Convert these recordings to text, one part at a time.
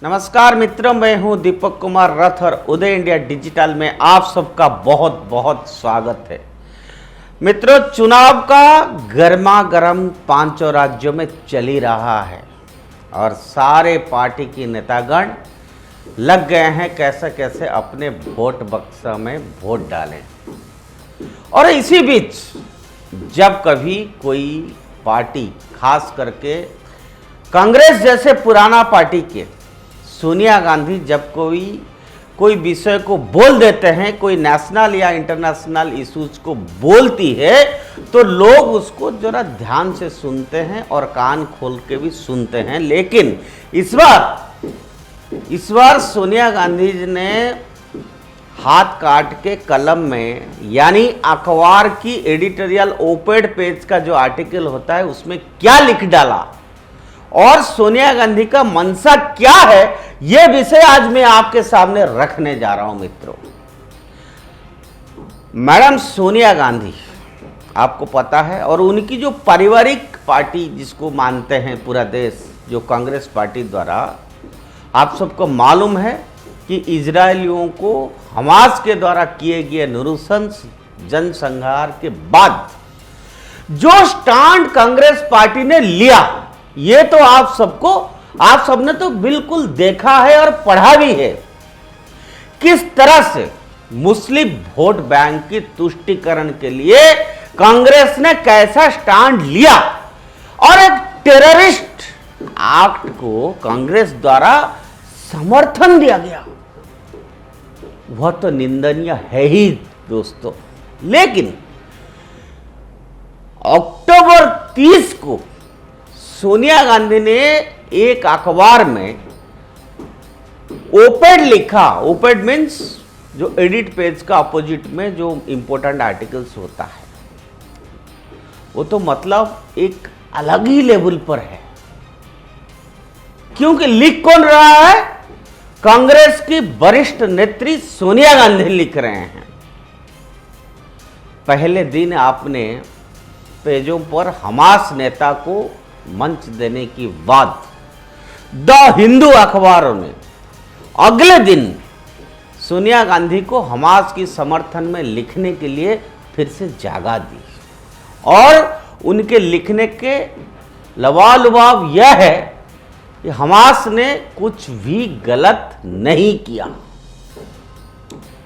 नमस्कार मित्रों, मैं हूं दीपक कुमार रथ और उदय इंडिया डिजिटल में आप सबका बहुत बहुत स्वागत है। मित्रों, चुनाव का गर्मा गर्म पांचों राज्यों में चल ही रहा है और सारे पार्टी की नेतागण लग गए हैं कैसे कैसे अपने वोट बक्सा में वोट डालें। और इसी बीच जब कभी कोई पार्टी, खास करके कांग्रेस जैसे पुराना पार्टी के सोनिया गांधी जब कोई विषय को बोल देते हैं, कोई नेशनल या इंटरनेशनल इश्यूज को बोलती है, तो लोग उसको जरा ध्यान से सुनते हैं और कान खोल के भी सुनते हैं। लेकिन इस बार सोनिया गांधी जी ने हाथ काट के कलम में, यानी अखबार की एडिटोरियल ओपेड पेज का जो आर्टिकल होता है उसमें क्या लिख डाला और सोनिया गांधी का मंशा क्या है, यह विषय आज मैं आपके सामने रखने जा रहा हूं। मित्रों, मैडम सोनिया गांधी आपको पता है, और उनकी जो पारिवारिक पार्टी जिसको मानते हैं पूरा देश, जो कांग्रेस पार्टी द्वारा, आप सबको मालूम है कि इजरायलियों को हमास के द्वारा किए गए नृशंस जनसंहार के बाद जो स्टैंड कांग्रेस पार्टी ने लिया, ये तो आप सबने तो बिल्कुल देखा है और पढ़ा भी है। किस तरह से मुस्लिम वोट बैंक की तुष्टीकरण के लिए कांग्रेस ने कैसा स्टैंड लिया और एक टेररिस्ट एक्ट को कांग्रेस द्वारा समर्थन दिया गया, वह तो निंदनीय है ही दोस्तों। लेकिन अक्टूबर 30 को सोनिया गांधी ने एक अखबार में ओपेड लिखा। ओपेड मीन्स जो एडिट पेज का अपोजिट में जो इंपॉर्टेंट आर्टिकल्स होता है, वो तो मतलब एक अलग ही लेवल पर है। क्योंकि लिख कौन रहा है? कांग्रेस की वरिष्ठ नेत्री सोनिया गांधी लिख रहे हैं। पहले दिन आपने पेजों पर हमास नेता को मंच देने की बाद द हिंदू अखबारों ने अगले दिन सोनिया गांधी को हमास की समर्थन में लिखने के लिए फिर से जगह दी, और उनके लिखने के लवालुबाव यह है कि हमास ने कुछ भी गलत नहीं किया,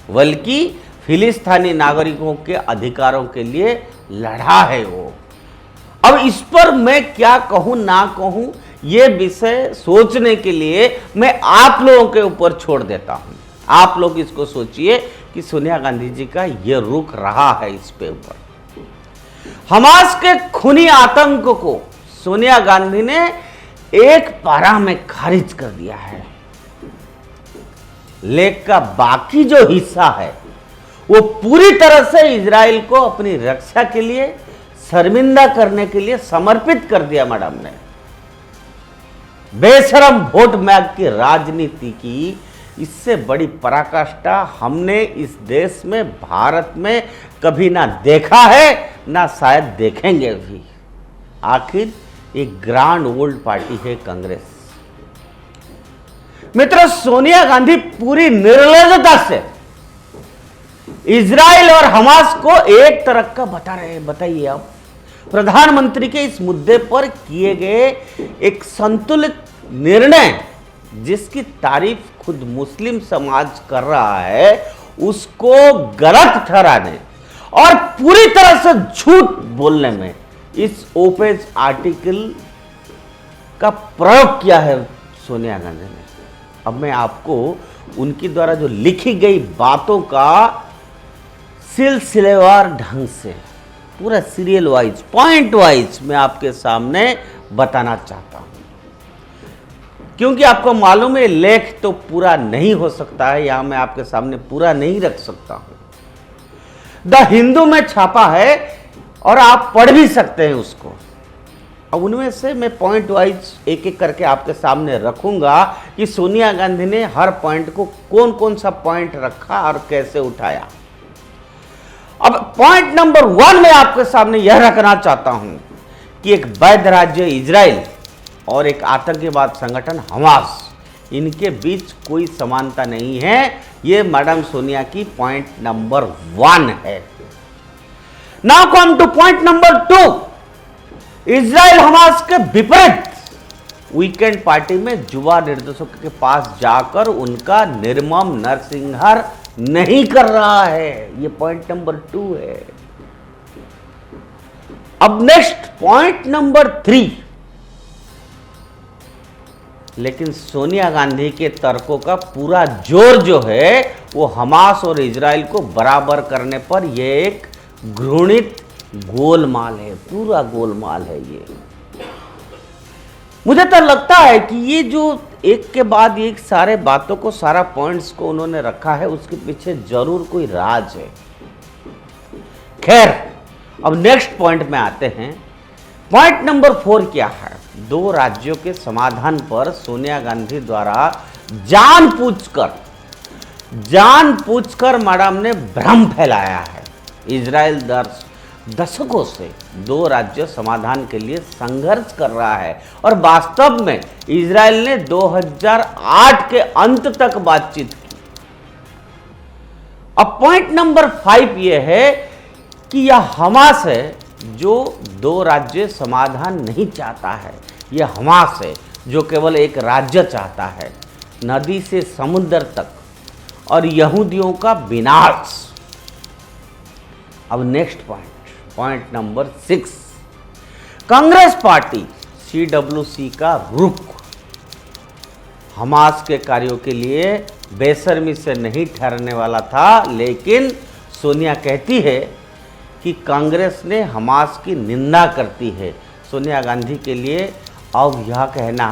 बल्कि फिलिस्तीनी नागरिकों के अधिकारों के लिए लड़ा है वो। अब इस पर मैं क्या कहूं ना कहूं, ये विषय सोचने के लिए मैं आप लोगों के ऊपर छोड़ देता हूं। आप लोग इसको सोचिए कि सोनिया गांधी जी का ये रुख रहा है इस पे ऊपर। हमास के खूनी आतंक को सोनिया गांधी ने एक पारा में खारिज कर दिया है। लेख का बाकी जो हिस्सा है वो पूरी तरह से इजराइल को अपनी रक्षा के लिए, शर्मिंदा करने के लिए समर्पित कर दिया। मैडम ने बेशरम वोट बैंक की राजनीति की इससे बड़ी पराकाष्ठा हमने इस देश में, भारत में कभी ना देखा है, ना शायद देखेंगे भी। आखिर एक ग्रांड ओल्ड पार्टी है कांग्रेस। मित्रों, सोनिया गांधी पूरी निर्लजता से इजराइल और हमास को एक तरह का बता रहे हैं। बताइए आप, प्रधानमंत्री के इस मुद्दे पर किए गए एक संतुलित निर्णय, जिसकी तारीफ खुद मुस्लिम समाज कर रहा है, उसको गलत ठहराने और पूरी तरह से झूठ बोलने में इस ओपेज आर्टिकल का प्रयोग किया है सोनिया गांधी ने। अब मैं आपको उनकी द्वारा जो लिखी गई बातों का सिलसिलेवार ढंग से, पूरा सीरियल वाइज, पॉइंट वाइज मैं आपके सामने बताना चाहता हूं, क्योंकि आपको मालूम है लेख तो पूरा नहीं हो सकता है, यहां मैं आपके सामने पूरा नहीं रख सकता हूं। द हिंदू में छापा है और आप पढ़ भी सकते हैं उसको। अब उनमें से मैं पॉइंट वाइज एक एक करके आपके सामने रखूंगा कि सोनिया गांधी ने हर पॉइंट को कौन कौन सा पॉइंट रखा और कैसे उठाया। अब पॉइंट नंबर 1 में आपके सामने यह रखना चाहता हूं कि एक वैध राज्य इजराइल और एक आतंकवाद संगठन हमास, इनके बीच कोई समानता नहीं है। ये मैडम सोनिया की पॉइंट नंबर 1 है। Now come two point number 2। Israel Hamas के विपरीत वीकेंड पार्टी में युवा निर्देशकों के पास जाकर उनका निर्मम नरसंहार नहीं कर रहा है। ये पॉइंट नंबर 2 है। अब नेक्स्ट पॉइंट नंबर 3। लेकिन सोनिया गांधी के तर्कों का पूरा जोर जो है वो हमास और इजराइल को बराबर करने पर यह एक घृणित गोलमाल है, पूरा गोलमाल है ये। मुझे तो लगता है कि ये जो एक के बाद एक सारे बातों को, सारा पॉइंट्स को उन्होंने रखा है, उसके पीछे जरूर कोई राज है। खैर, अब नेक्स्ट पॉइंट में आते हैं। पॉइंट नंबर 4 क्या है? 2 राज्यों के समाधान पर सोनिया गांधी द्वारा जानबूझकर मैडम ने भ्रम फैलाया है। इजराइल दशकों से 2 राज्य समाधान के लिए संघर्ष कर रहा है और वास्तव में इजराइल ने 2008 के अंत तक बातचीत की। अब पॉइंट नंबर 5 यह है कि यह हमास है जो 2 राज्य समाधान नहीं चाहता है। यह हमास है जो केवल एक राज्य चाहता है, नदी से समुद्र तक, और यहूदियों का विनाश। अब next point number 6। Congress party CWC का रुख हमास के कार्यों के लिए बेशर्मी से नहीं ठहरने वाला था, लेकिन सोनिया कहती है कि कांग्रेस ने हमास की निंदा करती है। सोनिया गांधी के लिए अब यह कहना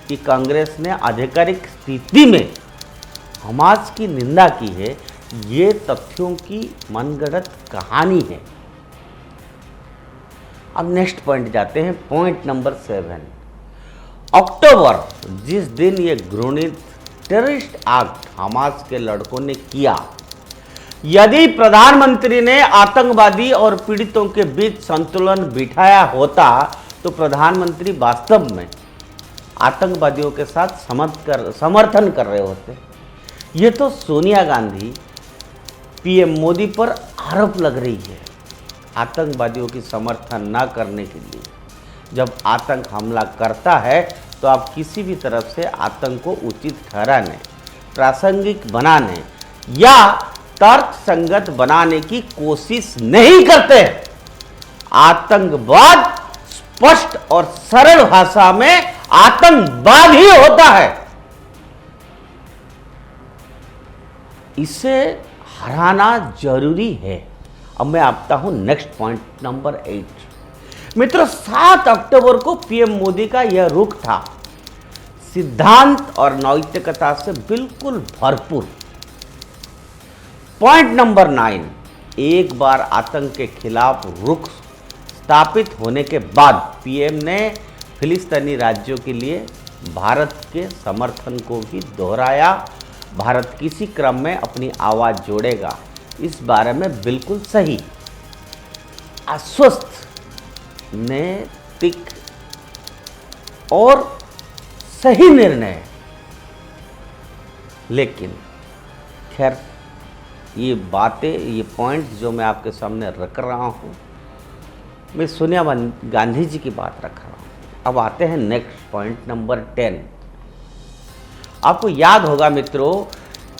कि कांग्रेस ने आधिकारिक स्थिति में हमास की निंदा की है, ये तथ्यों की मनगढ़ंत कहानी है। अब नेक्स्ट पॉइंट जाते हैं, पॉइंट नंबर 7। अक्टूबर, जिस दिन ये घृणित टेररिस्ट एक्ट हमास के लड़कों ने किया, यदि प्रधानमंत्री ने आतंकवादी और पीड़ितों के बीच संतुलन बिठाया होता तो प्रधानमंत्री वास्तव में आतंकवादियों के साथ समर्थन कर रहे होते। ये तो सोनिया गांधी PM मोदी पर आरोप लग रही है आतंकवादियों की समर्थन न करने के लिए। जब आतंक हमला करता है तो आप किसी भी तरफ से आतंक को उचित ठहराने, प्रासंगिक बनाने या तर्क संगत बनाने की कोशिश नहीं करते। आतंकवाद स्पष्ट और सरल भाषा में आतंकवाद ही होता है। इसे हराना जरूरी है। अब मैं आता हूं नेक्स्ट पॉइंट नंबर 8। मित्रों, 7 अक्टूबर को PM मोदी का यह रुख था सिद्धांत और नैतिकता से बिल्कुल भरपूर। Point number 9। एक बार आतंक के खिलाफ रुख स्थापित होने के बाद PM ने फिलिस्तीनी राज्यों के लिए भारत के समर्थन को भी दोहराया। भारत किसी क्रम में अपनी आवाज़ जोड़ेगा, इस बारे में बिल्कुल सही, आश्वस्त, नैतिक और सही निर्णय। लेकिन खैर, ये बातें, ये पॉइंट जो मैं आपके सामने रख रहा हूँ, मैं सोनिया गांधी जी की बात रख रहा हूँ। अब आते हैं नेक्स्ट पॉइंट नंबर 10। आपको याद होगा मित्रों,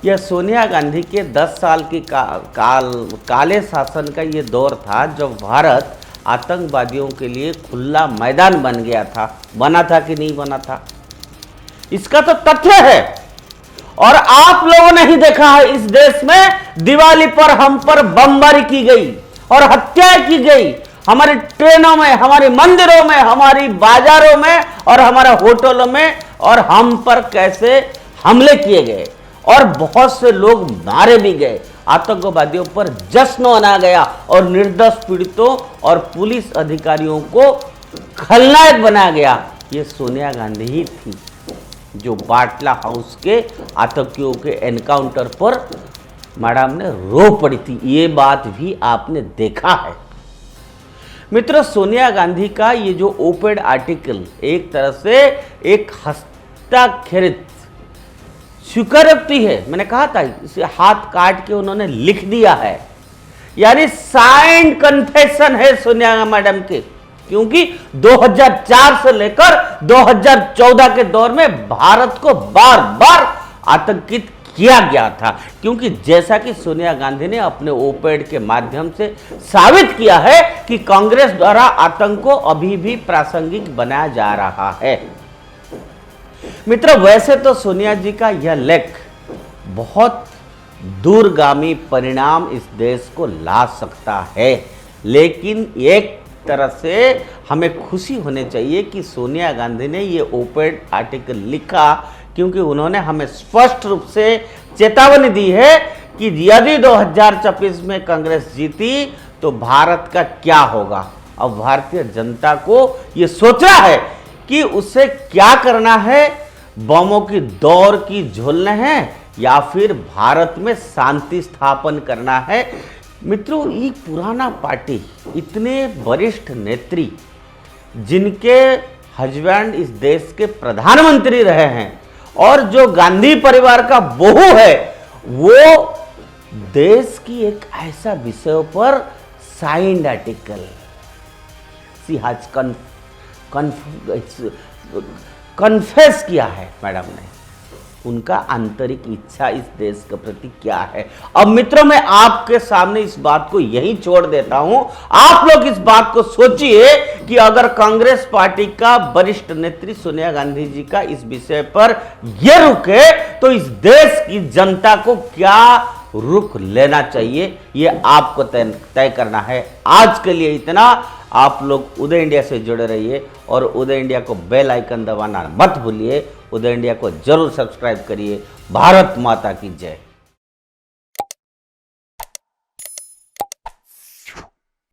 यह सोनिया गांधी के 10 साल की काले शासन का ये दौर था जब भारत आतंकवादियों के लिए खुला मैदान बना था कि नहीं बना था। इसका तो तथ्य है। और आप लोगों ने ही देखा है, इस देश में दिवाली पर हम पर बमबारी की गई और हत्या की गई। हमारी ट्रेनों में, हमारे मंदिरों में, हमारी बाजारों में और हमारे होटलों में, और हम पर कैसे हमले किए गए और बहुत से लोग मारे भी गए। आतंकवादियों पर जश्न मनाया गया और निर्दोष पीड़ितों और पुलिस अधिकारियों को खलनायक बनाया गया। ये सोनिया गांधी ही थी जो बाटला हाउस के आतंकियों के एनकाउंटर पर मैडम ने रो पड़ी थी। ये बात भी आपने देखा है। मित्रों, सोनिया गांधी का ये जो ओपेड आर्टिकल एक तरह से एक हस्ताक्षरित स्वीकारोक्ति है, मैंने कहा था इसे हाथ काट के उन्होंने लिख दिया है, यानी साइंड कन्फेशन है सोनिया मैडम के। क्योंकि 2004 से लेकर 2014 के दौर में भारत को बार बार आतंकित किया गया था, क्योंकि जैसा कि सोनिया गांधी ने अपने ओपेड के माध्यम से साबित किया है कि कांग्रेस द्वारा आतंक को अभी भी प्रासंगिक बनाया जा रहा है। मित्रों, वैसे तो सोनिया जी का यह लेख बहुत दूरगामी परिणाम इस देश को ला सकता है, लेकिन एक तरह से हमें खुशी होनी चाहिए कि सोनिया गांधी ने ये ओपेड आर्टिकल लिखा, क्योंकि उन्होंने हमें स्पष्ट रूप से चेतावनी दी है कि यदि 2024 में कांग्रेस जीती तो भारत का क्या होगा। अब भारतीय जनता को ये सोचना है कि उसे क्या करना है, बमों की दौड़ की झोलने हैं या फिर भारत में शांति स्थापन करना है। मित्रों, ये पुराना पार्टी, इतने वरिष्ठ नेत्री जिनके हस्बैंड इस देश के प्रधानमंत्री रहे हैं और जो गांधी परिवार का बहू है, वो देश की एक ऐसा विषय पर signed article she has confess किया है। मैडम ने उनका आंतरिक इच्छा इस देश के प्रति क्या है। अब मित्रों, मैं आपके सामने इस बात को यही छोड़ देता हूं, आप लोग इस बात को सोचिए कि अगर कांग्रेस पार्टी का वरिष्ठ नेत्री सोनिया गांधी जी का इस विषय पर यह रुख है तो इस देश की जनता को क्या रुख लेना चाहिए, ये आपको तय करना है। आज के लिए इतना। आप लोग उदय इंडिया से जुड़े रहिए और उदय इंडिया को बेल आइकन दबाना मत भूलिए। उदय इंडिया को जरूर सब्सक्राइब करिए। भारत माता की जय।